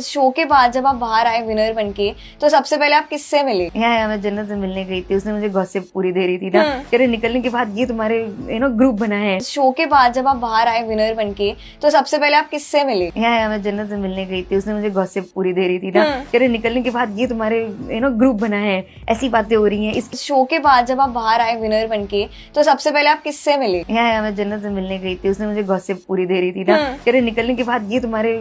Show के बाद जब आप बाहर आए विनर बनके, तो सबसे पहले आप किससे मिले? यहाँ मैं जन्नत से मिलने गई थी, उसने मुझे गॉसिप पूरी दे रही थी ना, कह रहे निकलने के बाद ये तुम्हारे ग्रुप बना है। शो के बाद जब आप बाहर आए विनर बनके, तो सबसे पहले आप किससे मिले? यहाँ मैं जन्नत से मिलने गई थी, उसने मुझे गॉसिप पूरी दे रही थी ना, कह रहे निकलने के बाद ये तुम्हारे ग्रुप बना है, ऐसी बातें हो रही हैं। इस शो के बाद जब आप बाहर आए विनर बनके, तो सबसे पहले आप किससे मिले? यहाँ मैं जन्नत से मिलने गई थी, उसने मुझे गॉसिप पूरी दे रही थी ना, कह रहे निकलने के बाद ये तुम्हारे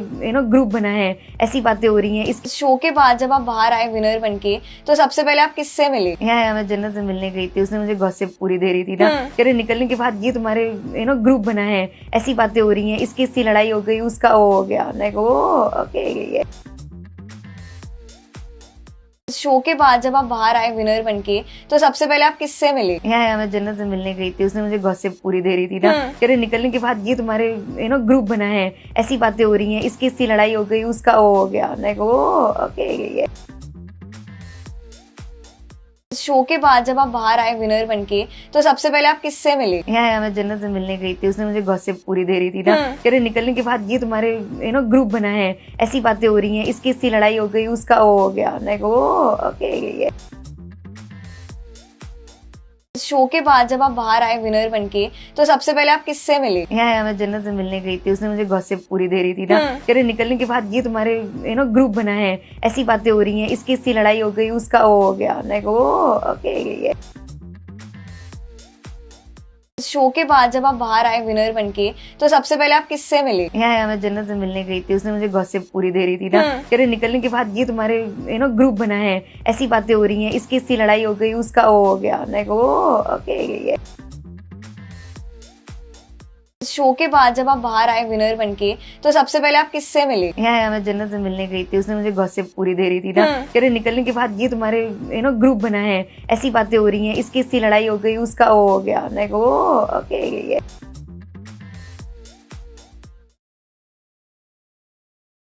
ग्रुप बना है, ऐसी बातें हो रही हैं। इस शो के बाद जब आप बाहर आए विनर बनके, तो सबसे पहले आप किससे मिले? यहाँ मैं जन्नत से मिलने गई थी, उसने मुझे गॉसिप पूरी दे रही थी ना, कह रहे निकलने के बाद ये तुम्हारे ग्रुप बना है, ऐसी बातें हो रही हैं। इसकी इसकी लड़ाई हो गई, उसका वो हो गया, मैं ओके। शो के बाद जब आप बाहर आए विनर बनके, तो सबसे पहले आप किससे मिले? यहाँ मैं जन्नत से मिलने गई थी, उसने मुझे गॉसिप पूरी दे रही थी ना, कह रहे निकलने के बाद ये तुम्हारे ग्रुप बना है, ऐसी बातें हो रही हैं। इसकी इसकी लड़ाई हो गई, उसका वो हो गया, मैं ओके। शो के बाद जब आप बाहर आए विनर बनके, तो सबसे पहले आप किससे मिले? यहाँ मैं जन्नत से मिलने गई थी, उसने मुझे गॉसिप पूरी दे रही थी ना, कह रहे निकलने के बाद ये तुम्हारे ग्रुप बना है, ऐसी बातें हो रही हैं। इसकी इसकी लड़ाई हो गई, उसका वो हो गया, मैं ओके। शो के बाद जब आप बाहर आए विनर बनके, तो सबसे पहले आप किससे मिले? यहाँ मैं जन्नत से मिलने गई थी, उसने मुझे गॉसिप पूरी दे रही थी ना, कह रहे निकलने के बाद ये तुम्हारे ग्रुप बना है, ऐसी बातें हो रही हैं। इसकी इसकी लड़ाई हो गई, उसका वो हो गया, मैं ओके। शो के बाद जब आप बाहर आए विनर बनके, तो सबसे पहले आप किससे मिले? यहाँ मैं जन्नत से मिलने गई थी, उसने मुझे गॉसिप पूरी दे रही थी ना, कह रहे निकलने के बाद ये तुम्हारे ग्रुप बना है, ऐसी बातें हो रही हैं। इसकी इसकी लड़ाई हो गई, उसका वो हो गया, मैं ओके। शो के बाद जब आप बाहर आए विनर बनके, तो सबसे पहले आप किससे मिले? यहाँ मैं जन्नत से मिलने गई थी, उसने मुझे गॉसिप पूरी दे रही थी ना, कह रहे निकलने के बाद ये तुम्हारे ग्रुप बना है, ऐसी बातें हो रही हैं। इसकी इसकी लड़ाई हो गई, उसका वो हो गया, मैं ओके।